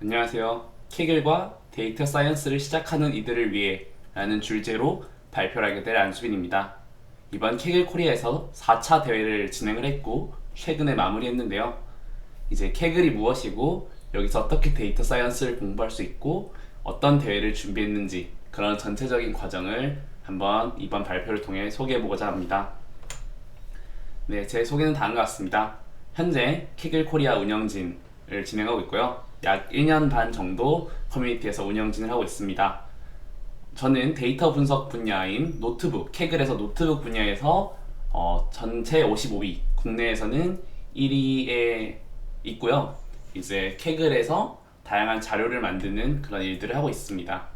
안녕하세요. 케겔과 데이터 사이언스를 시작하는 이들을 위해 라는 주제로 발표를 하게 될 안수빈입니다. 이번 케겔 코리아에서 4차 대회를 진행을 했고 최근에 마무리했는데요. 이제 케겔이 무엇이고 여기서 어떻게 데이터 사이언스를 공부할 수 있고 어떤 대회를 준비했는지 그런 전체적인 과정을 한번 이번 발표를 통해 소개해보고자 합니다. 네, 제 소개는 다음과 같습니다. 현재 케겔 코리아 운영진을 진행하고 있고요. 약 1년 반 정도 커뮤니티에서 운영진을 하고 있습니다. 저는 데이터 분석 분야인 노트북, 케글에서 노트북 분야에서 전체 55위, 국내에서는 1위에 있고요. 이제 케글에서 다양한 자료를 만드는 그런 일들을 하고 있습니다.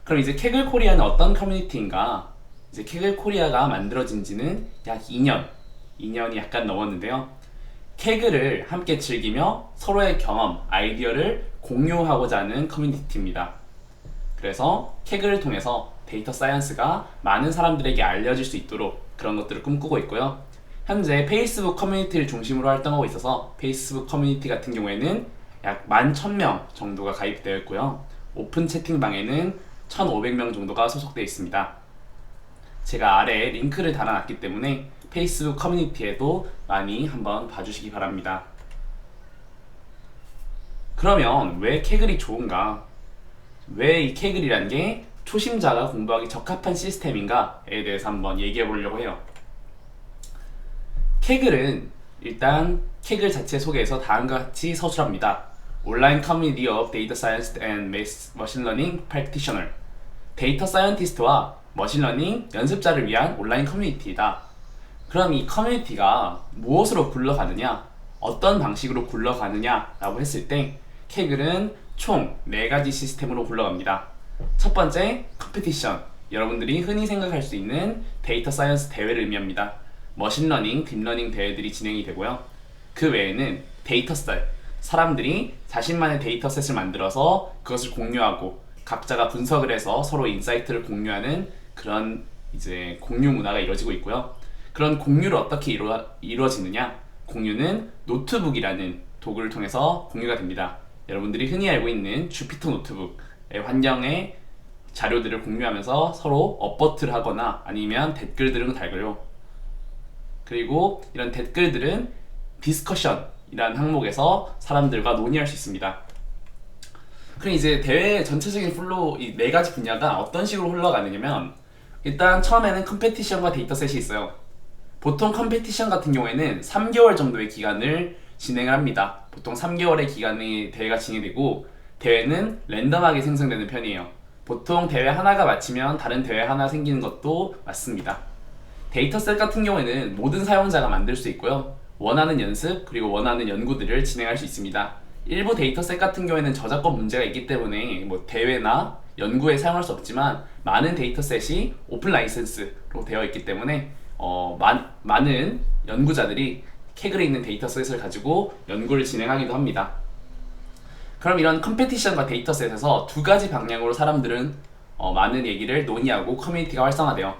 그럼 이제 케글 코리아는 어떤 커뮤니티인가? 이제 케글 코리아가 만들어진 지는 약 2년이 약간 넘었는데요. 케글을 함께 즐기며 서로의 경험, 아이디어를 공유하고자 하는 커뮤니티입니다. 그래서 케글을 통해서 데이터 사이언스가 많은 사람들에게 알려질 수 있도록 그런 것들을 꿈꾸고 있고요. 현재 페이스북 커뮤니티를 중심으로 활동하고 있어서 페이스북 커뮤니티 같은 경우에는 약 11,000명 정도가 가입되어 있고요. 오픈 채팅방에는 1,500명 정도가 소속되어 있습니다. 제가 아래에 링크를 달아놨기 때문에 페이스북 커뮤니티에도 많이 한번 봐주시기 바랍니다. 그러면 왜 케글이 좋은가? 왜 이 케글이란 게 초심자가 공부하기 적합한 시스템인가에 대해서 한번 얘기해 보려고 해요. 케글은 일단 케글 자체 소개에서 다음과 같이 서술합니다. 온라인 커뮤니티 of Data Science and Machine Learning Practitioner, 데이터 사이언티스트와 머신러닝 연습자를 위한 온라인 커뮤니티이다. 그럼 이 커뮤니티가 무엇으로 굴러가느냐, 어떤 방식으로 굴러가느냐 라고 했을 때 케글은 총 4가지 시스템으로 굴러갑니다. 첫 번째, 컴피티션, 여러분들이 흔히 생각할 수 있는 데이터 사이언스 대회를 의미합니다. 머신러닝, 딥러닝 대회들이 진행이 되고요. 그 외에는 데이터셋, 사람들이 자신만의 데이터셋을 만들어서 그것을 공유하고 각자가 분석을 해서 서로 인사이트를 공유하는 그런 이제 공유 문화가 이루어지고 있고요. 그런 공유를 어떻게 이루어지느냐? 공유는 노트북이라는 도구를 통해서 공유가 됩니다. 여러분들이 흔히 알고 있는 주피터 노트북의 환경의 자료들을 공유하면서 서로 업보트를 하거나 아니면 댓글들을 달고요. 그리고 이런 댓글들은 디스커션이라는 항목에서 사람들과 논의할 수 있습니다. 그럼 이제 대회 전체적인 플로우 이 4가지 분야가 어떤 식으로 흘러가느냐면 일단 처음에는 컴페티션과 데이터셋이 있어요. 보통 컴페티션 같은 경우에는 3개월 정도의 기간을 진행을 합니다. 보통 3개월의 기간이 대회가 진행되고 대회는 랜덤하게 생성되는 편이에요. 보통 대회 하나가 마치면 다른 대회 하나 생기는 것도 맞습니다. 데이터셋 같은 경우에는 모든 사용자가 만들 수 있고요. 원하는 연습 그리고 원하는 연구들을 진행할 수 있습니다. 일부 데이터셋 같은 경우에는 저작권 문제가 있기 때문에 뭐 대회나 연구에 사용할 수 없지만 많은 데이터셋이 오픈 라이센스로 되어 있기 때문에 많은 연구자들이 케글에 있는 데이터셋을 가지고 연구를 진행하기도 합니다. 그럼 이런 컴페티션과 데이터셋에서 2가지 방향으로 사람들은 많은 얘기를 논의하고 커뮤니티가 활성화돼요.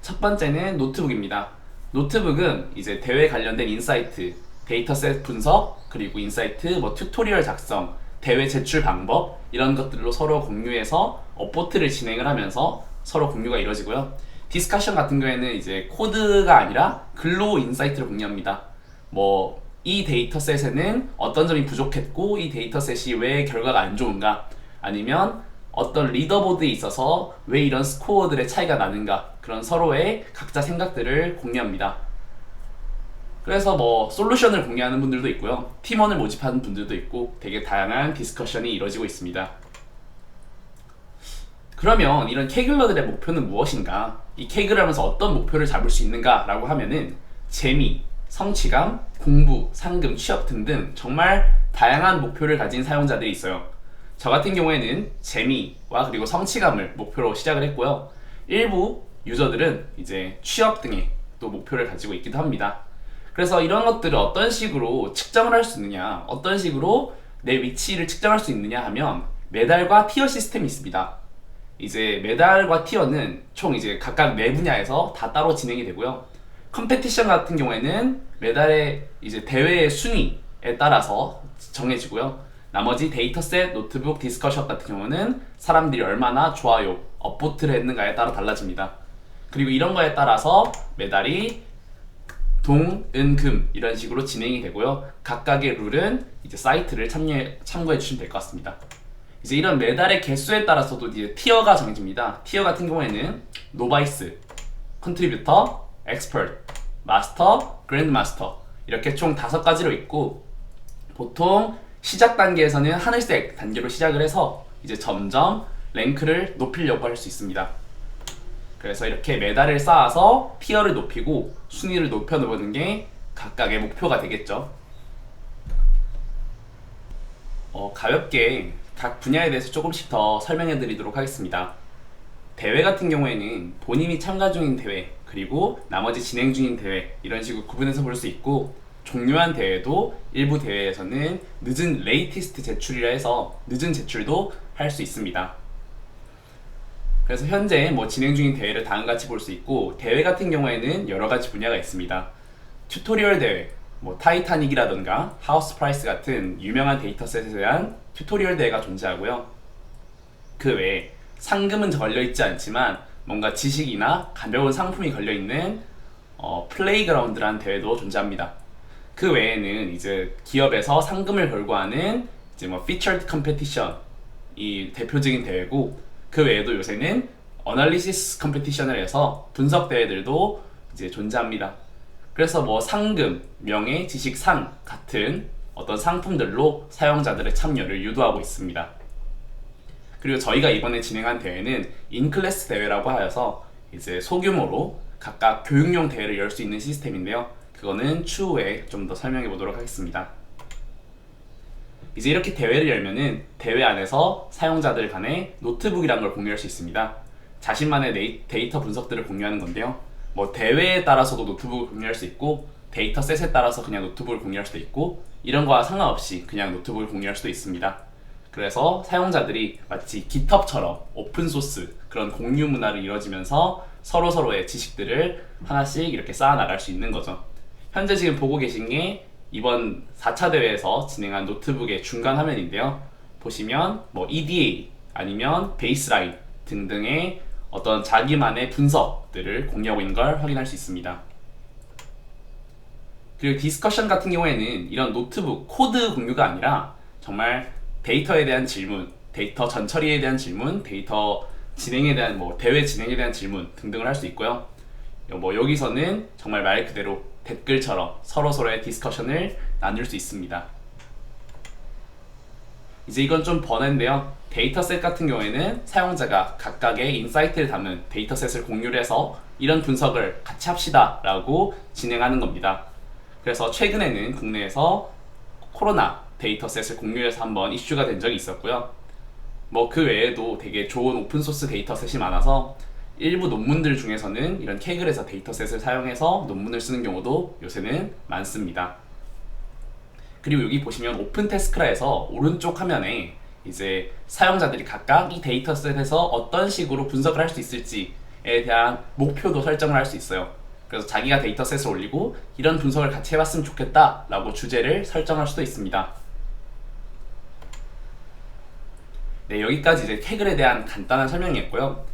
첫 번째는 노트북입니다. 노트북은 이제 대회 관련된 인사이트, 데이터셋 분석, 그리고 인사이트, 튜토리얼 작성, 대회 제출 방법 이런 것들로 서로 공유해서 업보트를 진행을 하면서 서로 공유가 이루어지고요. 디스커션 같은 경우에는 이제 코드가 아니라 글로 인사이트를 공유합니다. 이 데이터셋에는 어떤 점이 부족했고 이 데이터셋이 왜 결과가 안 좋은가, 아니면 어떤 리더보드에 있어서 왜 이런 스코어들의 차이가 나는가, 그런 서로의 각자 생각들을 공유합니다. 그래서 솔루션을 공유하는 분들도 있고요. 팀원을 모집하는 분들도 있고 되게 다양한 디스커션이 이루어지고 있습니다. 그러면 이런 케글러들의 목표는 무엇인가? 이 케글을 하면서 어떤 목표를 잡을 수 있는가? 라고 하면은 재미, 성취감, 공부, 상금, 취업 등등 정말 다양한 목표를 가진 사용자들이 있어요. 저 같은 경우에는 재미와 그리고 성취감을 목표로 시작을 했고요. 일부 유저들은 이제 취업 등의 또 목표를 가지고 있기도 합니다. 그래서 이런 것들을 어떤 식으로 측정을 할 수 있느냐, 어떤 식으로 내 위치를 측정할 수 있느냐 하면 메달과 티어 시스템이 있습니다. 이제 메달과 티어는 총 이제 각각 4분야에서 다 따로 진행이 되고요. 컴페티션 같은 경우에는 메달의 이제 대회의 순위에 따라서 정해지고요. 나머지 데이터셋, 노트북, 디스커션 같은 경우는 사람들이 얼마나 좋아요, 업보트를 했는가에 따라 달라집니다. 그리고 이런 거에 따라서 메달이 동, 은, 금 이런 식으로 진행이 되고요. 각각의 룰은 이제 사이트를 참고해 주시면 될 것 같습니다. 이제 이런 메달의 개수에 따라서도 이제 티어가 정해집니다. 티어 같은 경우에는 노바이스, 컨트리뷰터, 엑스퍼트, 마스터, 그랜드 마스터 이렇게 총 5가지로 있고, 보통 시작 단계에서는 하늘색 단계로 시작을 해서 이제 점점 랭크를 높이려고 할 수 있습니다. 그래서 이렇게 메달을 쌓아서 티어를 높이고 순위를 높여놓는 게 각각의 목표가 되겠죠. 가볍게 각 분야에 대해서 조금씩 더 설명해 드리도록 하겠습니다. 대회 같은 경우에는 본인이 참가 중인 대회, 그리고 나머지 진행 중인 대회 이런 식으로 구분해서 볼 수 있고, 종료한 대회도 일부 대회에서는 늦은 레이티스트 제출이라 해서 늦은 제출도 할 수 있습니다. 그래서 현재 진행 중인 대회를 다음과 같이 볼 수 있고, 대회 같은 경우에는 여러 가지 분야가 있습니다. 튜토리얼 대회, 타이타닉이라던가 하우스 프라이스 같은 유명한 데이터셋에 대한 튜토리얼 대회가 존재하고요. 그 외에 상금은 걸려있지 않지만 뭔가 지식이나 가벼운 상품이 걸려있는 플레이그라운드라는 대회도 존재합니다. 그 외에는 이제 기업에서 상금을 걸고 하는 이제 피처드 컴페티션이 대표적인 대회고, 그 외에도 요새는 어널리시스 컴페티션을 해서 분석 대회들도 이제 존재합니다. 그래서 상금, 명예, 지식, 상 같은 어떤 상품들로 사용자들의 참여를 유도하고 있습니다. 그리고 저희가 이번에 진행한 대회는 인클래스 대회라고 하여서 이제 소규모로 각각 교육용 대회를 열 수 있는 시스템인데요. 그거는 추후에 좀 더 설명해 보도록 하겠습니다. 이제 이렇게 대회를 열면은 대회 안에서 사용자들 간에 노트북이란 걸 공유할 수 있습니다. 자신만의 데이터 분석들을 공유하는 건데요. 대회에 따라서도 노트북을 공유할 수 있고, 데이터셋에 따라서 그냥 노트북을 공유할 수도 있고, 이런 거와 상관없이 그냥 노트북을 공유할 수도 있습니다. 그래서 사용자들이 마치 GitHub처럼 오픈소스 그런 공유 문화를 이뤄지면서 서로서로의 지식들을 하나씩 이렇게 쌓아나갈 수 있는 거죠. 현재 지금 보고 계신 게 이번 4차 대회에서 진행한 노트북의 중간 화면인데요. 보시면 EDA 아니면 베이스라인 등등의 어떤 자기만의 분석들을 공유하고 있는 걸 확인할 수 있습니다. 그리고 디스커션 같은 경우에는 이런 노트북 코드 공유가 아니라 정말 데이터에 대한 질문, 데이터 전처리에 대한 질문, 데이터 진행에 대한 대회 진행에 대한 질문 등등을 할 수 있고요. 여기서는 정말 말 그대로 댓글처럼 서로서로의 디스커션을 나눌 수 있습니다. 이제 이건 좀 번외인데요. 데이터셋 같은 경우에는 사용자가 각각의 인사이트를 담은 데이터셋을 공유를 해서 이런 분석을 같이 합시다 라고 진행하는 겁니다. 그래서 최근에는 국내에서 코로나 데이터셋을 공유해서 한번 이슈가 된 적이 있었고요. 그 외에도 되게 좋은 오픈소스 데이터셋이 많아서 일부 논문들 중에서는 이런 케글에서 데이터셋을 사용해서 논문을 쓰는 경우도 요새는 많습니다. 그리고 여기 보시면 오픈태스크라에서 오른쪽 화면에 이제 사용자들이 각각 이 데이터셋에서 어떤 식으로 분석을 할 수 있을지에 대한 목표도 설정을 할 수 있어요. 그래서 자기가 데이터셋을 올리고 이런 분석을 같이 해봤으면 좋겠다 라고 주제를 설정할 수도 있습니다. 네, 여기까지 이제 케글에 대한 간단한 설명이었고요.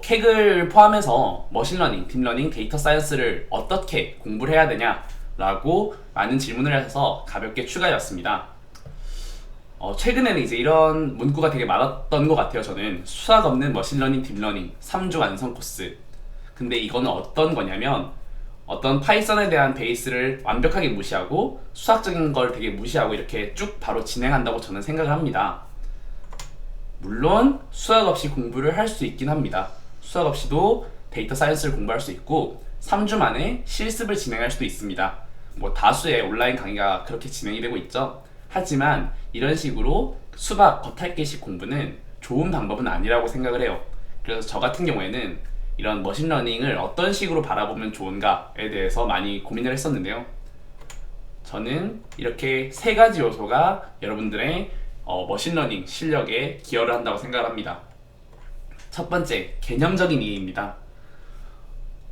케글 포함해서 머신러닝, 딥러닝, 데이터 사이언스를 어떻게 공부를 해야 되냐 라고 많은 질문을 해서 가볍게 추가해왔습니다. 최근에는 이제 이런 문구가 되게 많았던 것 같아요. 저는 수학 없는 머신러닝, 딥러닝 3주 완성 코스. 근데 이거는 어떤 거냐면 어떤 파이썬에 대한 베이스를 완벽하게 무시하고 수학적인 걸 되게 무시하고 이렇게 쭉 바로 진행한다고 저는 생각을 합니다. 물론 수학 없이 공부를 할 수 있긴 합니다. 수학 없이도 데이터 사이언스를 공부할 수 있고 3주 만에 실습을 진행할 수도 있습니다. 다수의 온라인 강의가 그렇게 진행이 되고 있죠. 하지만 이런 식으로 수박 겉핥기식 공부는 좋은 방법은 아니라고 생각을 해요. 그래서 저 같은 경우에는 이런 머신러닝을 어떤 식으로 바라보면 좋은가에 대해서 많이 고민을 했었는데요. 저는 이렇게 3가지 요소가 여러분들의 머신러닝 실력에 기여를 한다고 생각을 합니다. 첫 번째, 개념적인 이해입니다.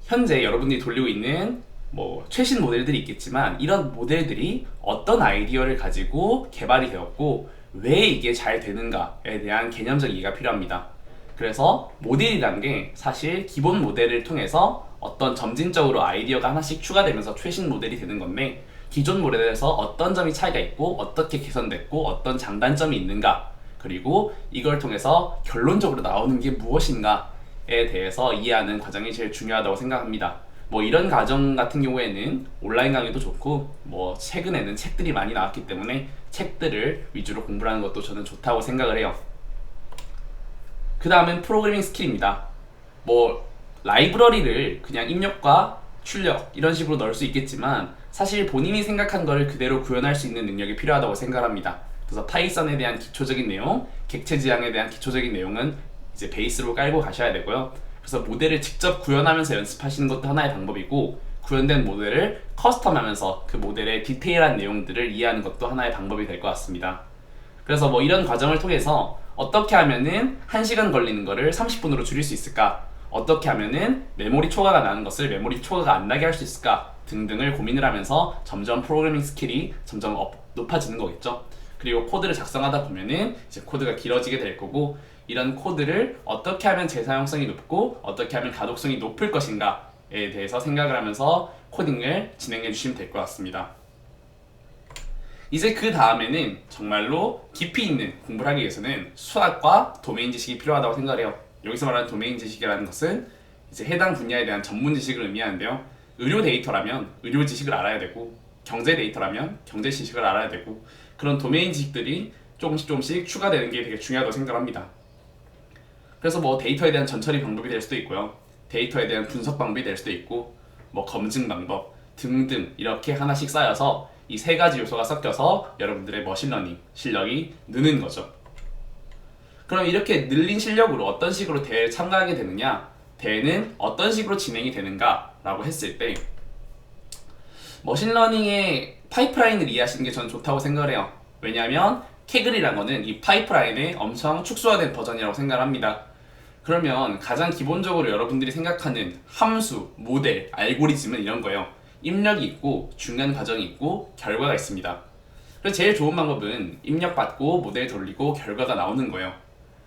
현재 여러분들이 돌리고 있는 최신 모델들이 있겠지만 이런 모델들이 어떤 아이디어를 가지고 개발이 되었고 왜 이게 잘 되는가에 대한 개념적 이해가 필요합니다. 그래서 모델이라는 게 사실 기본 모델을 통해서 어떤 점진적으로 아이디어가 하나씩 추가되면서 최신 모델이 되는 건데, 기존 모델에서 어떤 점이 차이가 있고 어떻게 개선됐고 어떤 장단점이 있는가, 그리고 이걸 통해서 결론적으로 나오는 게 무엇인가에 대해서 이해하는 과정이 제일 중요하다고 생각합니다. 뭐 이런 과정 같은 경우에는 온라인 강의도 좋고, 뭐 최근에는 책들이 많이 나왔기 때문에 책들을 위주로 공부하는 것도 저는 좋다고 생각을 해요. 그 다음은 프로그래밍 스킬입니다. 뭐 라이브러리를 그냥 입력과 출력 이런 식으로 넣을 수 있겠지만, 사실 본인이 생각한 거를 그대로 구현할 수 있는 능력이 필요하다고 생각합니다. 그래서 파이썬에 대한 기초적인 내용, 객체 지향에 대한 기초적인 내용은 이제 베이스로 깔고 가셔야 되고요. 그래서 모델을 직접 구현하면서 연습하시는 것도 하나의 방법이고, 구현된 모델을 커스텀하면서 그 모델의 디테일한 내용들을 이해하는 것도 하나의 방법이 될 것 같습니다. 그래서 뭐 이런 과정을 통해서 어떻게 하면은 1시간 걸리는 거를 30분으로 줄일 수 있을까? 어떻게 하면은 메모리 초과가 나는 것을 메모리 초과가 안 나게 할 수 있을까? 등등을 고민을 하면서 점점 프로그래밍 스킬이 점점 높아지는 거겠죠. 그리고 코드를 작성하다 보면은 이제 코드가 길어지게 될 거고, 이런 코드를 어떻게 하면 재사용성이 높고 어떻게 하면 가독성이 높을 것인가에 대해서 생각을 하면서 코딩을 진행해 주시면 될 것 같습니다. 이제 그 다음에는 정말로 깊이 있는 공부를 하기 위해서는 수학과 도메인 지식이 필요하다고 생각을 해요. 여기서 말하는 도메인 지식이라는 것은 이제 해당 분야에 대한 전문 지식을 의미하는데요. 의료 데이터라면 의료 지식을 알아야 되고, 경제 데이터라면 경제 지식을 알아야 되고, 그런 도메인 지식들이 조금씩 추가되는 게 되게 중요하다고 생각합니다. 그래서 뭐 데이터에 대한 전처리 방법이 될 수도 있고요, 데이터에 대한 분석 방법이 될 수도 있고, 뭐 검증 방법 등등 이렇게 하나씩 쌓여서 이 세 가지 요소가 섞여서 여러분들의 머신러닝 실력이 느는 거죠. 그럼 이렇게 늘린 실력으로 어떤 식으로 대회에 참가하게 되느냐, 대회는 어떤 식으로 진행이 되는가 라고 했을 때, 머신러닝의 파이프라인을 이해하시는 게 저는 좋다고 생각을 해요. 왜냐하면 케글이라는 거는 이 파이프라인의 엄청 축소화된 버전이라고 생각을 합니다. 그러면 가장 기본적으로 여러분들이 생각하는 함수, 모델, 알고리즘은 이런 거예요. 입력이 있고 중간 과정이 있고 결과가 있습니다. 그래서 제일 좋은 방법은 입력받고 모델 돌리고 결과가 나오는 거예요.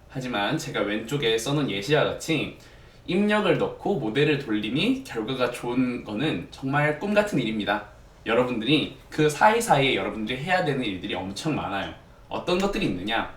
하지만 제가 왼쪽에 써놓은 예시와 같이 입력을 넣고 모델을 돌리니 결과가 좋은 거는 정말 꿈 같은 일입니다. 여러분들이 그 사이사이에 여러분들이 해야 되는 일들이 엄청 많아요. 어떤 것들이 있느냐?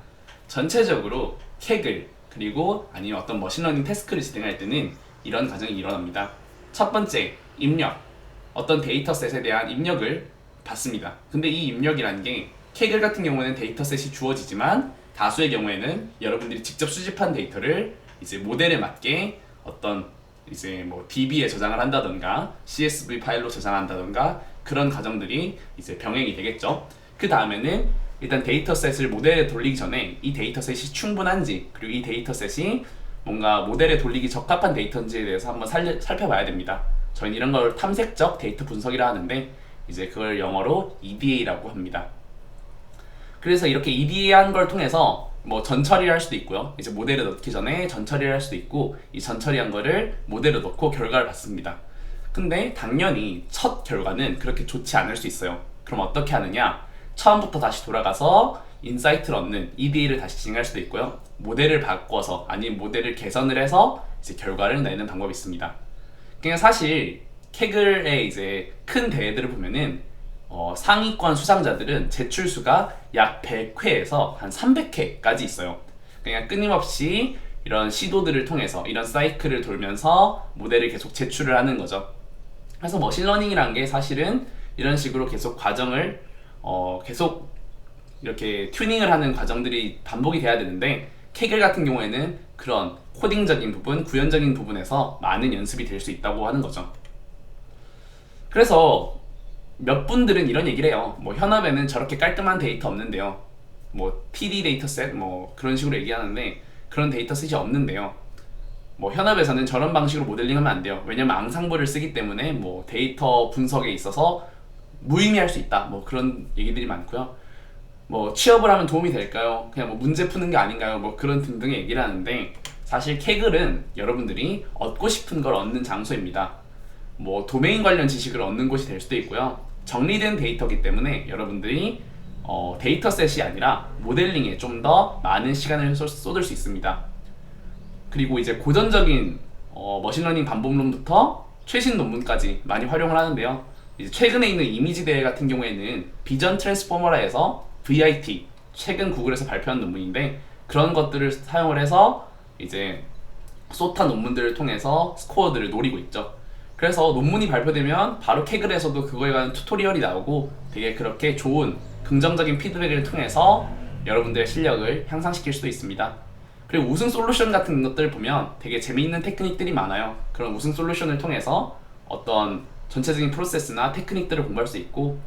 전체적으로 케글 그리고 아니면 어떤 머신러닝 태스크를 진행할 때는 이런 과정이 일어납니다. 첫 번째, 입력. 어떤 데이터셋에 대한 입력을 받습니다. 근데 이 입력이라는 게 케글 같은 경우에는 데이터셋이 주어지지만, 다수의 경우에는 여러분들이 직접 수집한 데이터를 이제 모델에 맞게 어떤 이제 뭐 DB에 저장을 한다던가 CSV 파일로 저장한다던가 그런 과정들이 이제 병행이 되겠죠. 그 다음에는 일단 데이터셋을 모델에 돌리기 전에 이 데이터셋이 충분한지, 그리고 이 데이터셋이 뭔가 모델에 돌리기 적합한 데이터인지에 대해서 한번 살펴봐야 됩니다. 저희는 이런 걸 탐색적 데이터 분석이라 하는데, 이제 그걸 영어로 EDA라고 합니다. 그래서 이렇게 EDA한 걸 통해서 뭐 전처리를 할 수도 있고요. 이제 모델에 넣기 전에 전처리를 할 수도 있고, 이 전처리한 거를 모델에 넣고 결과를 받습니다. 근데 당연히 첫 결과는 그렇게 좋지 않을 수 있어요. 그럼 어떻게 하느냐? 처음부터 다시 돌아가서 인사이트를 얻는 EDA를 다시 진행할 수도 있고요. 모델을 바꿔서 아니면 모델을 개선을 해서 이제 결과를 내는 방법이 있습니다. 그냥 사실 케글의 이제 큰 대회들을 보면은 상위권 수상자들은 제출수가 약 100회에서 한 300회까지 있어요. 그냥 끊임없이 이런 시도들을 통해서 이런 사이클을 돌면서 모델을 계속 제출을 하는 거죠. 그래서 머신러닝이라는 게 사실은 이런 식으로 계속 과정을 계속 이렇게 튜닝을 하는 과정들이 반복이 돼야 되는데, 케글 같은 경우에는 그런 코딩적인 부분, 구현적인 부분에서 많은 연습이 될 수 있다고 하는 거죠. 그래서 몇 분들은 이런 얘기를 해요. 뭐 현업에는 저렇게 깔끔한 데이터 없는데요. 뭐 PD 데이터셋 뭐 그런 식으로 얘기하는데, 그런 데이터셋이 없는데요. 뭐 현업에서는 저런 방식으로 모델링하면 안 돼요. 왜냐면 앙상블을 쓰기 때문에 뭐 데이터 분석에 있어서 무의미할 수 있다. 뭐 그런 얘기들이 많고요. 뭐 취업을 하면 도움이 될까요? 그냥 뭐 문제 푸는 게 아닌가요? 뭐 그런 등등의 얘기를 하는데, 사실 케글은 여러분들이 얻고 싶은 걸 얻는 장소입니다. 뭐 도메인 관련 지식을 얻는 곳이 될 수도 있고요. 정리된 데이터이기 때문에 여러분들이 데이터셋이 아니라 모델링에 좀 더 많은 시간을 쏟을 수 있습니다. 그리고 이제 고전적인 머신러닝 반복론부터 최신 논문까지 많이 활용을 하는데요. 이제 최근에 있는 이미지 대회 같은 경우에는 비전 트랜스포머라 해서 VIT, 최근 구글에서 발표한 논문인데 그런 것들을 사용을 해서 이제 소타 논문들을 통해서 스코어들을 노리고 있죠. 그래서 논문이 발표되면 바로 케글에서도 그거에 관한 튜토리얼이 나오고 되게 그렇게 좋은 긍정적인 피드백을 통해서 여러분들의 실력을 향상시킬 수도 있습니다. 그리고 우승 솔루션 같은 것들을 보면 되게 재미있는 테크닉들이 많아요. 그런 우승 솔루션을 통해서 어떤 전체적인 프로세스나 테크닉들을 공부할 수 있고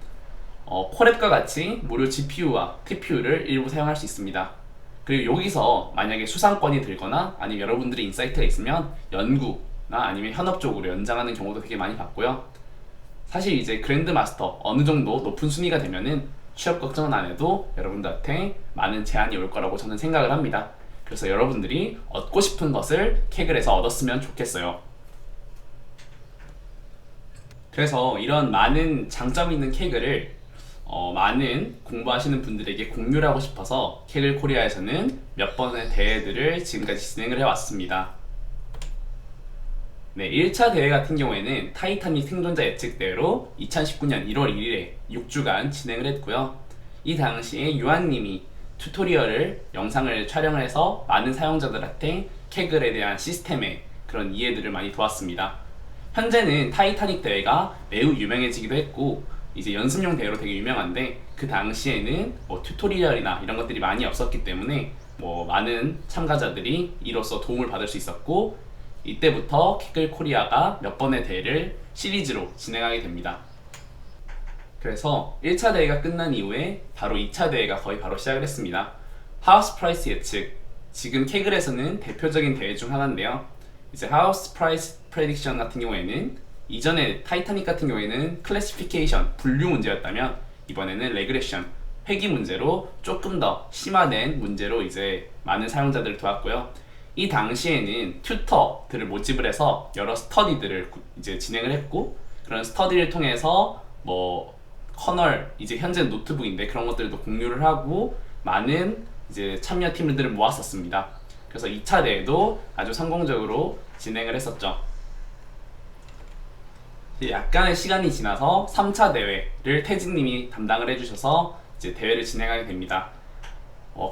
콜앱과 같이 무료 GPU와 TPU를 일부 사용할 수 있습니다. 그리고 여기서 만약에 수상권이 들거나 아니면 여러분들이 인사이트가 있으면 연구나 아니면 현업 쪽으로 연장하는 경우도 되게 많이 봤고요. 사실 이제 그랜드 마스터 어느 정도 높은 순위가 되면은 취업 걱정은 안 해도 여러분들한테 많은 제한이 올 거라고 저는 생각을 합니다. 그래서 여러분들이 얻고 싶은 것을 케글에서 얻었으면 좋겠어요. 그래서 이런 많은 장점이 있는 케글을 많은 공부하시는 분들에게 공유를 하고 싶어서 케글 코리아에서는 몇 번의 대회들을 지금까지 진행을 해왔습니다. 네, 1차 대회 같은 경우에는 타이타닉 생존자 예측 대회로 2019년 1월 1일에 6주간 진행을 했고요. 이 당시에 유한님이 튜토리얼을 영상을 촬영을 해서 많은 사용자들한테 케글에 대한 시스템의 그런 이해들을 많이 도왔습니다. 현재는 타이타닉 대회가 매우 유명해지기도 했고 이제 연습용 대회로 되게 유명한데 그 당시에는 뭐 튜토리얼이나 이런 것들이 많이 없었기 때문에 뭐 많은 참가자들이 이로써 도움을 받을 수 있었고 이때부터 케글 코리아가 몇 번의 대회를 시리즈로 진행하게 됩니다. 그래서 1차 대회가 끝난 이후에 바로 2차 대회가 거의 바로 시작을 했습니다. 하우스 프라이스 예측, 지금 케글에서는 대표적인 대회 중 하나인데요. 이제 하우스 프라이스 프레딕션 같은 경우에는 이전에 타이타닉 같은 경우에는 클래시피케이션, 분류 문제였다면 이번에는 레그레션, 회귀 문제로 조금 더 심화된 문제로 이제 많은 사용자들을 도왔고요. 이 당시에는 튜터들을 모집을 해서 여러 스터디들을 이제 진행을 했고 그런 스터디를 통해서 뭐 커널, 이제 현재 노트북인데 그런 것들도 공유를 하고 많은 이제 참여팀들을 모았었습니다. 그래서 2차 대회도 아주 성공적으로 진행을 했었죠. 약간의 시간이 지나서 3차 대회를 태진님이 담당을 해주셔서 이제 대회를 진행하게 됩니다.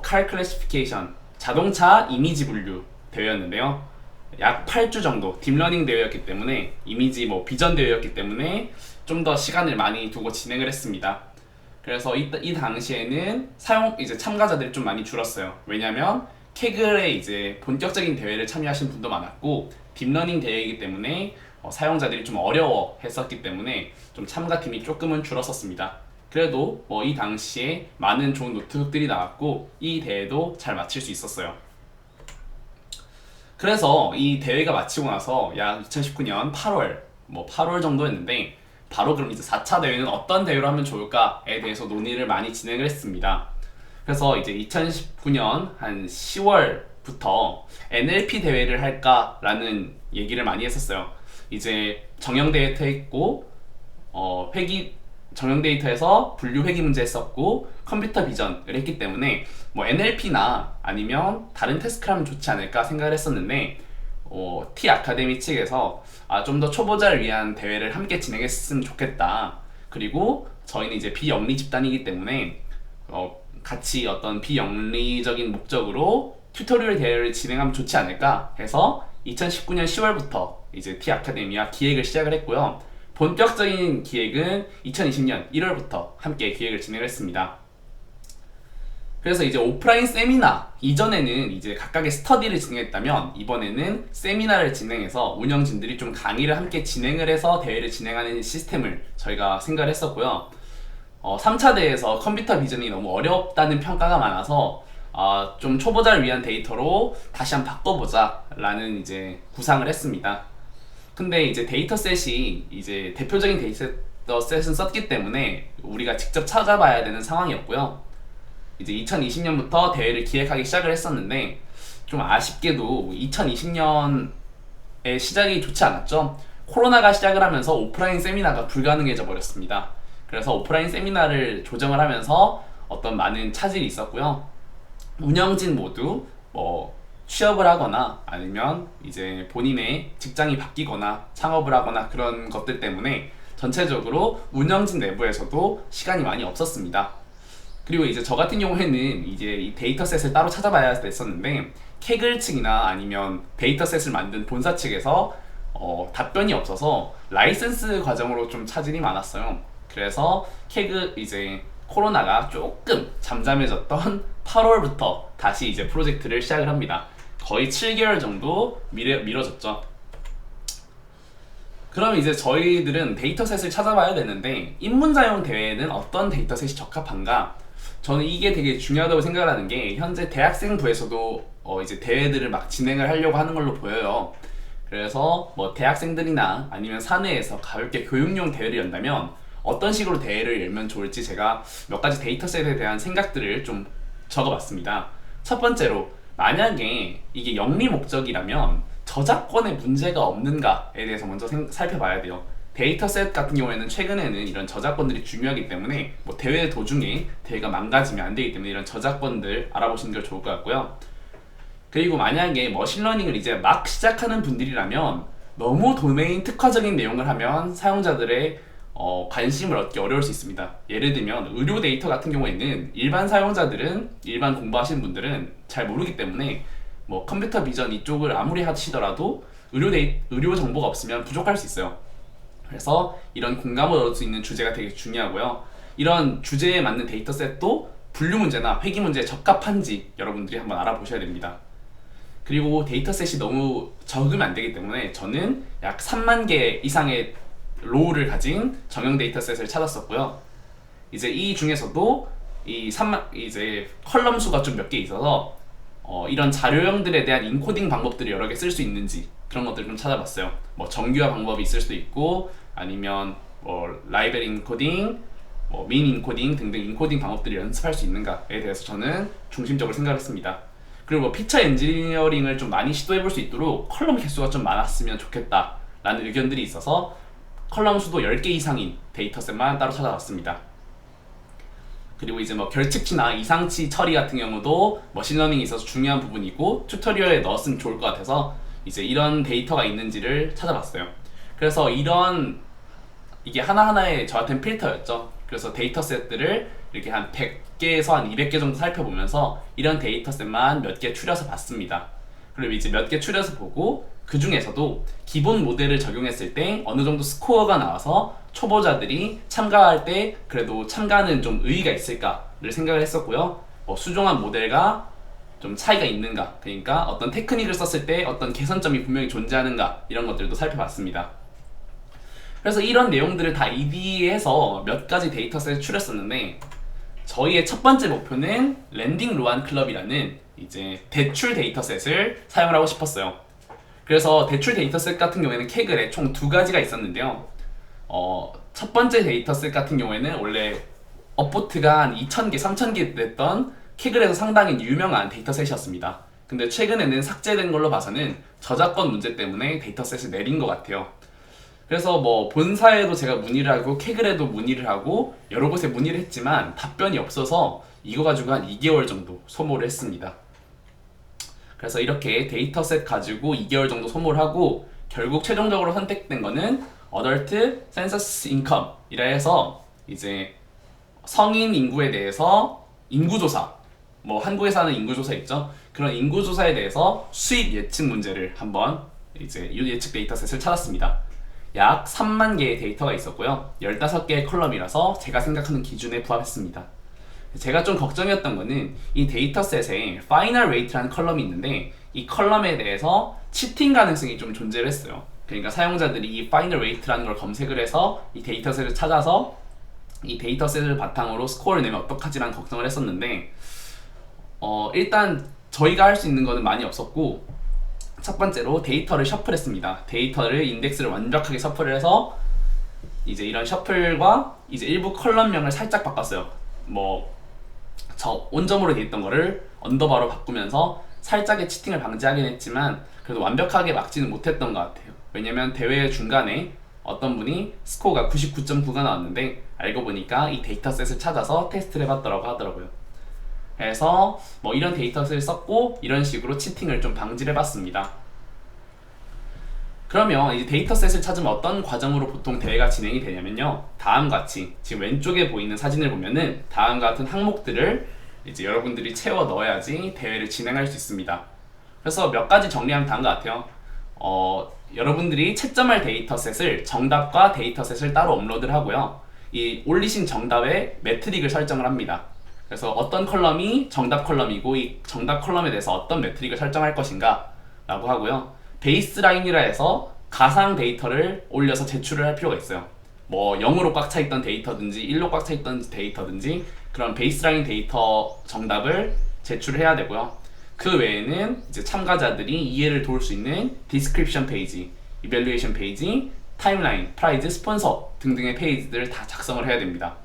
칼 클래시피케이션, 자동차 이미지 분류 대회였는데요. 약 8주 정도 딥러닝 대회였기 때문에 이미지 뭐 비전 대회였기 때문에 좀 더 시간을 많이 두고 진행을 했습니다. 그래서 이 당시에는 이제 참가자들이 좀 많이 줄었어요. 왜냐면 케글에 이제 본격적인 대회를 참여하신 분도 많았고 딥러닝 대회이기 때문에 사용자들이 좀 어려워했었기 때문에 좀 참가팀이 조금은 줄었었습니다. 그래도 뭐 이 당시에 많은 좋은 노트북들이 나왔고 이 대회도 잘 마칠 수 있었어요. 그래서 이 대회가 마치고 나서 약 2019년 8월 정도였는데 바로 그럼 이제 4차 대회는 어떤 대회로 하면 좋을까에 대해서 논의를 많이 진행을 했습니다. 그래서 이제 2019년 한 10월부터 NLP 대회를 할까라는 얘기를 많이 했었어요. 이제 정형 데이터 했고 정형 데이터에서 분류 회귀 문제 했었고 컴퓨터 비전을 했기 때문에 뭐 NLP나 아니면 다른 태스크를 하면 좋지 않을까 생각을 했었는데 T 아카데미 측에서 좀 더 초보자를 위한 대회를 함께 진행했으면 좋겠다. 그리고 저희는 이제 비영리 집단이기 때문에 같이 어떤 비영리적인 목적으로 튜토리얼 대회를 진행하면 좋지 않을까 해서 2019년 10월부터 이제 T 아카데미와 기획을 시작을 했고요. 본격적인 기획은 2020년 1월부터 함께 기획을 진행했습니다. 그래서 이제 오프라인 세미나 이전에는 이제 각각의 스터디를 진행했다면 이번에는 세미나를 진행해서 운영진들이 좀 강의를 함께 진행을 해서 대회를 진행하는 시스템을 저희가 생각을 했었고요. 3차 대회에서 컴퓨터 비전이 너무 어렵다는 평가가 많아서 좀 초보자를 위한 데이터로 다시 한번 바꿔보자 라는 이제 구상을 했습니다. 근데 이제 데이터셋이 이제 대표적인 데이터셋은 썼기 때문에 우리가 직접 찾아봐야 되는 상황이었고요. 이제 2020년부터 대회를 기획하기 시작을 했었는데 좀 아쉽게도 2020년에 시작이 좋지 않았죠. 코로나가 시작을 하면서 오프라인 세미나가 불가능해져 버렸습니다. 그래서 오프라인 세미나를 조정을 하면서 어떤 많은 차질이 있었고요. 운영진 모두 뭐 취업을 하거나 아니면 이제 본인의 직장이 바뀌거나 창업을 하거나 그런 것들 때문에 전체적으로 운영진 내부에서도 시간이 많이 없었습니다. 그리고 이제 저 같은 경우에는 이제 이 데이터셋을 따로 찾아봐야 됐었는데 캐글 측이나 아니면 데이터셋을 만든 본사 측에서 답변이 없어서 라이센스 과정으로 좀 차질이 많았어요. 그래서 캐그 이제 코로나가 조금 잠잠해졌던 8월부터 다시 이제 프로젝트를 시작을 합니다. 거의 7개월 정도 미뤄졌죠. 그럼 이제 저희들은 데이터셋을 찾아봐야 되는데 입문자용 대회에는 어떤 데이터셋이 적합한가? 저는 이게 되게 중요하다고 생각을 하는 게 현재 대학생부에서도 이제 대회들을 막 진행을 하려고 하는 걸로 보여요. 그래서 뭐 대학생들이나 아니면 사내에서 가볍게 교육용 대회를 연다면 어떤 식으로 대회를 열면 좋을지 제가 몇 가지 데이터셋에 대한 생각들을 좀 적어봤습니다. 첫 번째로 만약에 이게 영리 목적이라면 저작권에 문제가 없는가에 대해서 먼저 살펴봐야 돼요. 데이터셋 같은 경우에는 최근에는 이런 저작권들이 중요하기 때문에 뭐 대회 도중에 대회가 망가지면 안 되기 때문에 이런 저작권들 알아보시는 게 좋을 것 같고요. 그리고 만약에 머신러닝을 이제 막 시작하는 분들이라면 너무 도메인 특화적인 내용을 하면 사용자들의 관심을 얻기 어려울 수 있습니다. 예를 들면 의료 데이터 같은 경우에는 일반 사용자들은 일반 공부하시는 분들은 잘 모르기 때문에 뭐 컴퓨터 비전 이쪽을 아무리 하시더라도 의료 정보가 없으면 부족할 수 있어요. 그래서 이런 공감을 얻을 수 있는 주제가 되게 중요하고요. 이런 주제에 맞는 데이터셋도 분류 문제나 회귀 문제에 적합한지 여러분들이 한번 알아보셔야 됩니다. 그리고 데이터셋이 너무 적으면 안 되기 때문에 저는 약 3만 개 이상의 로우를 가진 정형 데이터셋을 찾았었고요. 이제 이 중에서도 이 3만 이제 컬럼 수가 좀 몇 개 있어서 이런 자료형들에 대한 인코딩 방법들을 여러 개 쓸 수 있는지 그런 것들을 좀 찾아봤어요. 뭐 정규화 방법이 있을 수도 있고 아니면 뭐 라이브러리 인코딩, 뭐 민 인코딩 등등 인코딩 방법들을 연습할 수 있는가에 대해서 저는 중심적으로 생각했습니다. 그리고 뭐 피처 엔지니어링을 좀 많이 시도해볼 수 있도록 컬럼 개수가 좀 많았으면 좋겠다라는 의견들이 있어서 컬럼 수도 10개 이상인 데이터셋만 따로 찾아봤습니다. 그리고 이제 뭐 결측치나 이상치 처리 같은 경우도 머신러닝에 있어서 중요한 부분이고 튜토리얼에 넣었으면 좋을 것 같아서 이제 이런 데이터가 있는지를 찾아봤어요. 그래서 이게 하나하나의 저한테는 필터였죠. 그래서 데이터셋들을 이렇게 한 100개에서 한 200개 정도 살펴보면서 이런 데이터셋만 몇 개 추려서 봤습니다. 그리고 이제 몇 개 추려서 보고 그 중에서도 기본 모델을 적용했을 때 어느 정도 스코어가 나와서 초보자들이 참가할 때 그래도 참가는 좀 의의가 있을까를 생각을 했었고요. 수종한 모델과 좀 차이가 있는가, 그러니까 어떤 테크닉을 썼을 때 어떤 개선점이 분명히 존재하는가 이런 것들도 살펴봤습니다. 그래서 이런 내용들을 다 ED해서 몇 가지 데이터셋을 추렸었는데 저희의 첫 번째 목표는 랜딩 로안 클럽이라는 이제 대출 데이터셋을 사용을 하고 싶었어요. 그래서 대출 데이터셋 같은 경우에는 캐글에 총 2가지가 있었는데요. 첫 번째 데이터셋 같은 경우에는 원래 업보트가 한 2,000개, 3,000개 됐던 캐글에서 상당히 유명한 데이터셋이었습니다. 근데 최근에는 삭제된 걸로 봐서는 저작권 문제 때문에 데이터셋을 내린 것 같아요. 그래서 뭐 본사에도 제가 문의를 하고 캐글에도 문의를 하고 여러 곳에 문의를 했지만 답변이 없어서 이거 가지고 한 2개월 정도 소모를 했습니다. 그래서 이렇게 데이터셋 가지고 2개월 정도 소모를 하고 결국 최종적으로 선택된 거는 Adult Census Income 이라 해서 이제 성인 인구에 대해서 인구조사, 뭐 한국에서 하는 인구조사 있죠? 그런 인구조사에 대해서 수입 예측 문제를 한번 이제 예측 데이터셋을 찾았습니다. 약 3만 개의 데이터가 있었고요. 15개의 컬럼이라서 제가 생각하는 기준에 부합했습니다. 제가 좀 걱정이었던 거는 이 데이터셋에 Final Rate라는 컬럼이 있는데 이 컬럼에 대해서 치팅 가능성이 좀 존재를 했어요. 그러니까 사용자들이 이 Final Rate라는 걸 검색을 해서 이 데이터셋을 찾아서 이 데이터셋을 바탕으로 스코어를 내면 어떡하지라는 걱정을 했었는데 일단 저희가 할 수 있는 거는 많이 없었고 첫 번째로 데이터를 셔플했습니다. 데이터를 인덱스를 완벽하게 셔플을 해서 이제 이런 셔플과 이제 일부 컬럼명을 살짝 바꿨어요. 뭐 저 온점으로 돼 있던 거를 언더바로 바꾸면서 살짝의 치팅을 방지하긴 했지만 그래도 완벽하게 막지는 못했던 것 같아요. 왜냐면 대회 중간에 어떤 분이 스코어가 99.9가 나왔는데 알고 보니까 이 데이터셋을 찾아서 테스트를 해봤더라고 하더라고요. 그래서 뭐 이런 데이터셋을 썼고 이런 식으로 치팅을 좀 방지를 해봤습니다. 그러면 이제 데이터셋을 찾으면 어떤 과정으로 보통 대회가 진행이 되냐면요, 다음과 같이 지금 왼쪽에 보이는 사진을 보면은 다음과 같은 항목들을 이제 여러분들이 채워 넣어야지 대회를 진행할 수 있습니다. 그래서 몇 가지 정리하면 다음과 같아요. 여러분들이 채점할 데이터셋을 정답과 데이터셋을 따로 업로드를 하고요, 이 올리신 정답에 매트릭을 설정을 합니다. 그래서 어떤 컬럼이 정답 컬럼이고 이 정답 컬럼에 대해서 어떤 매트릭을 설정할 것인가 라고 하고요, 베이스라인이라 해서 가상 데이터를 올려서 제출을 할 필요가 있어요. 뭐 0으로 꽉 차있던 데이터든지 1로 꽉 차있던 데이터든지 그런 베이스라인 데이터 정답을 제출을 해야 되고요. 그 외에는 이제 참가자들이 이해를 도울 수 있는 디스크립션 페이지, 이밸루에이션 페이지, 타임라인, 프라이즈, 스폰서 등등의 페이지들을 다 작성을 해야 됩니다.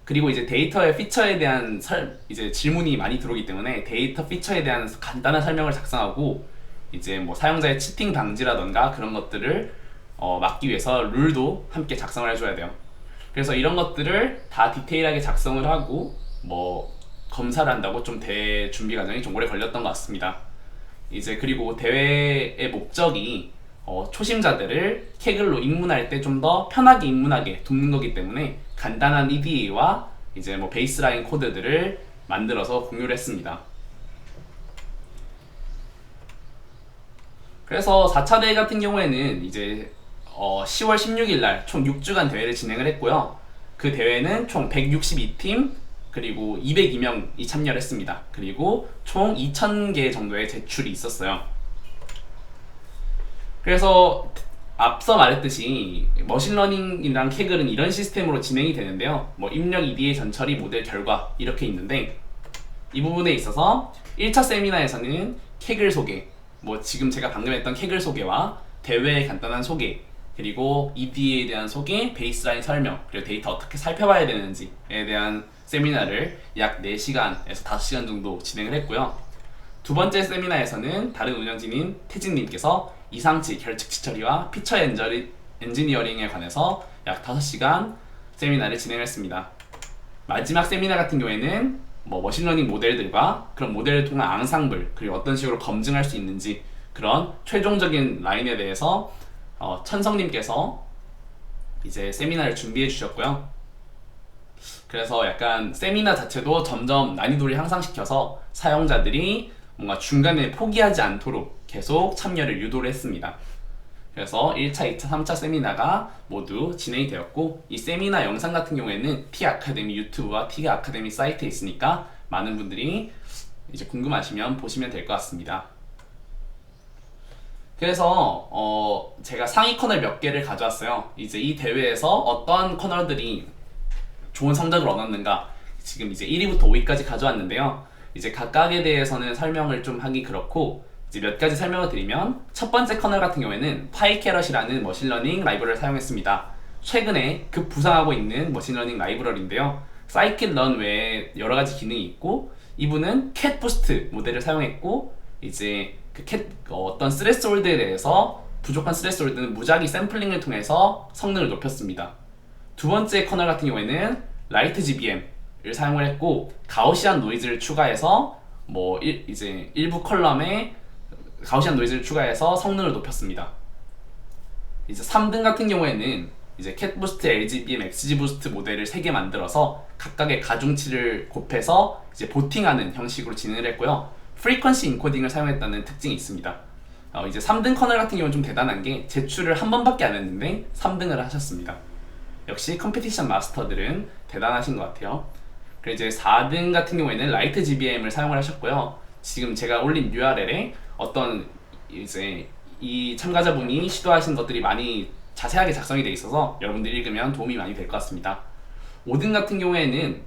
그리고 이제 데이터의 피처에 대한 이제 질문이 많이 들어오기 때문에 데이터 피처에 대한 간단한 설명을 작성하고 이제 뭐 사용자의 치팅 방지라던가 그런 것들을 막기 위해서 룰도 함께 작성을 해줘야 돼요. 그래서 이런 것들을 다 디테일하게 작성을 하고 뭐 검사를 한다고 좀 대회 준비 과정이 좀 오래 걸렸던 것 같습니다. 이제 그리고 대회의 목적이 초심자들을 캐글로 입문할 때 좀 더 편하게 입문하게 돕는 거기 때문에 간단한 EDA와 이제 뭐 베이스라인 코드들을 만들어서 공유를 했습니다. 그래서 4차 대회 같은 경우에는 이제 10월 16일 날 총 6주간 대회를 진행을 했고요. 그 대회는 총 162팀 그리고 202명이 참여를 했습니다. 그리고 총 2,000개 정도의 제출이 있었어요. 그래서 앞서 말했듯이 머신러닝이랑 캐글은 이런 시스템으로 진행이 되는데요, 뭐 입력 EDA 전처리 모델 결과 이렇게 있는데, 이 부분에 있어서 1차 세미나에서는 캐글 소개, 뭐 지금 제가 방금 했던 캐글 소개와 대회의 간단한 소개, 그리고 EDA에 대한 소개, 베이스라인 설명, 그리고 데이터 어떻게 살펴봐야 되는지에 대한 세미나를 약 4시간에서 5시간 정도 진행을 했고요. 두 번째 세미나에서는 다른 운영진인 태진님께서 이상치, 결측치 처리와 피처 엔지니어링에 관해서 약 5시간 세미나를 진행했습니다. 마지막 세미나 같은 경우에는 뭐 머신러닝 모델들과 그런 모델을 통한 앙상블, 그리고 어떤 식으로 검증할 수 있는지 그런 최종적인 라인에 대해서 천성님께서 이제 세미나를 준비해 주셨고요. 그래서 약간 세미나 자체도 점점 난이도를 향상시켜서 사용자들이 뭔가 중간에 포기하지 않도록 계속 참여를 유도를 했습니다. 그래서 1차, 2차, 3차 세미나가 모두 진행이 되었고, 이 세미나 영상 같은 경우에는 T-아카데미 유튜브와 T-아카데미 사이트에 있으니까 많은 분들이 이제 궁금하시면 보시면 될 것 같습니다. 그래서 제가 상위 커널 몇 개를 가져왔어요. 이제 이 대회에서 어떤 커널들이 좋은 성적을 얻었는가, 지금 이제 1위부터 5위까지 가져왔는데요. 이제 각각에 대해서는 설명을 좀 하기 그렇고, 이제 몇 가지 설명을 드리면, 첫 번째 커널 같은 경우에는 파이캐럿이라는 머신러닝 라이브러리를 사용했습니다. 최근에 급부상하고 있는 머신러닝 라이브러리인데요, 사이킷런 외에 여러 가지 기능이 있고, 이분은 캣부스트 모델을 사용했고, 이제 어떤 스레스홀드에 대해서 부족한 스레스홀드는 무작위 샘플링을 통해서 성능을 높였습니다. 두 번째 커널 같은 경우에는 라이트 GBM을 사용을 했고, 가우시안 노이즈를 추가해서 이제 일부 컬럼에 가우시안 노이즈를 추가해서 성능을 높였습니다. 이제 3등 같은 경우에는 이제 캣부스트, LGBM, XG부스트 모델을 3개 만들어서 각각의 가중치를 곱해서 이제 보팅하는 형식으로 진행을 했고요. 프리퀀시 인코딩을 사용했다는 특징이 있습니다. 이제 3등 커널 같은 경우는 좀 대단한 게 제출을 한 번밖에 안 했는데 3등을 하셨습니다. 역시 컴피티션 마스터들은 대단하신 것 같아요. 그리고 이제 4등 같은 경우에는 라이트 GBM을 사용을 하셨고요. 지금 제가 올린 URL에 어떤 이제 이 참가자분이 시도하신 것들이 많이 자세하게 작성이 되어 있어서 여러분들이 읽으면 도움이 많이 될 것 같습니다. 5등 같은 경우에는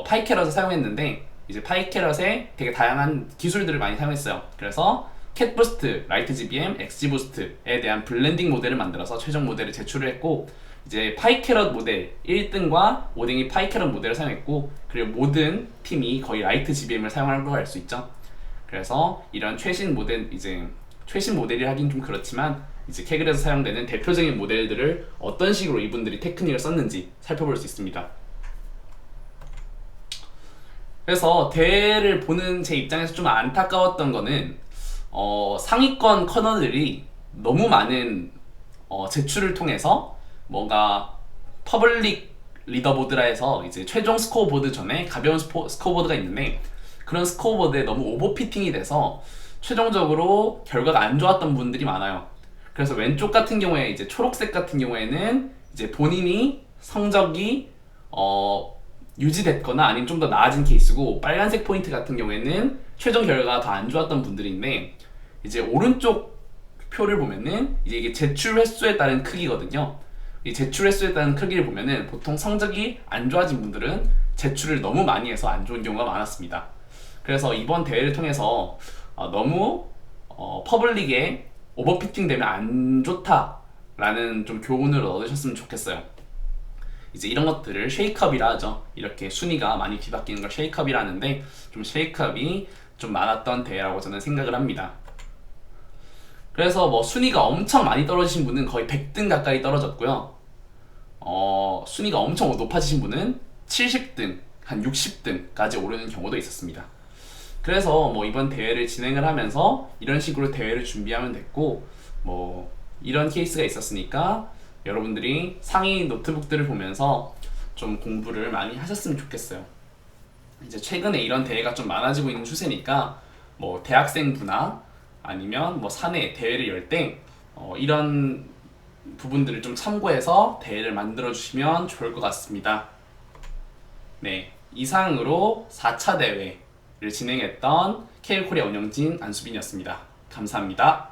파이캐럿을 사용했는데, 이제 파이캐럿에 되게 다양한 기술들을 많이 사용했어요. 그래서 캣부스트, 라이트 GBM, XG부스트에 대한 블렌딩 모델을 만들어서 최종 모델을 제출을 했고, 이제 파이캐럿 모델 1등과 5등이 파이캐럿 모델을 사용했고, 그리고 모든 팀이 거의 라이트 GBM을 사용한 걸 알 수 있죠. 그래서 이런 최신 모델, 이제 최신 모델이 하긴 좀 그렇지만 이제 케글에서 사용되는 대표적인 모델들을 어떤 식으로 이분들이 테크닉을 썼는지 살펴볼 수 있습니다. 그래서 대회를 보는 제 입장에서 좀 안타까웠던 거는 상위권 커널들이 너무 많은 제출을 통해서 뭔가 퍼블릭 리더보드라 해서 이제 최종 스코어보드 전에 가벼운 스코어보드가 있는데 그런 스코어보드에 너무 오버피팅이 돼서 최종적으로 결과가 안 좋았던 분들이 많아요. 그래서 왼쪽 같은 경우에 이제 초록색 같은 경우에는 이제 본인이 성적이 유지됐거나 아니면 좀 더 나아진 케이스고, 빨간색 포인트 같은 경우에는 최종 결과가 더 안 좋았던 분들인데, 이제 오른쪽 표를 보면은 이제 이게 제출 횟수에 따른 크기거든요. 이 제출 횟수에 따른 크기를 보면은 보통 성적이 안 좋아진 분들은 제출을 너무 많이 해서 안 좋은 경우가 많았습니다. 그래서 이번 대회를 통해서 너무 퍼블릭에 오버피팅 되면 안 좋다라는 좀 교훈을 얻으셨으면 좋겠어요. 이제 이런 것들을 쉐이크업이라 하죠. 이렇게 순위가 많이 뒤바뀌는 걸 쉐이크업이라 하는데, 좀 쉐이크업이 좀 많았던 대회라고 저는 생각을 합니다. 그래서 뭐 순위가 엄청 많이 떨어지신 분은 거의 100등 가까이 떨어졌고요. 순위가 엄청 높아지신 분은 70등, 한 60등까지 오르는 경우도 있었습니다. 그래서 뭐 이번 대회를 진행을 하면서 이런 식으로 대회를 준비하면 됐고, 뭐 이런 케이스가 있었으니까 여러분들이 상위 노트북들을 보면서 좀 공부를 많이 하셨으면 좋겠어요. 이제 최근에 이런 대회가 좀 많아지고 있는 추세니까 뭐 대학생부나 아니면 뭐 사내 대회를 열 때 이런 부분들을 좀 참고해서 대회를 만들어 주시면 좋을 것 같습니다. 네, 이상으로 4차 대회를 진행했던 케일코리아 운영진 안수빈이었습니다. 감사합니다.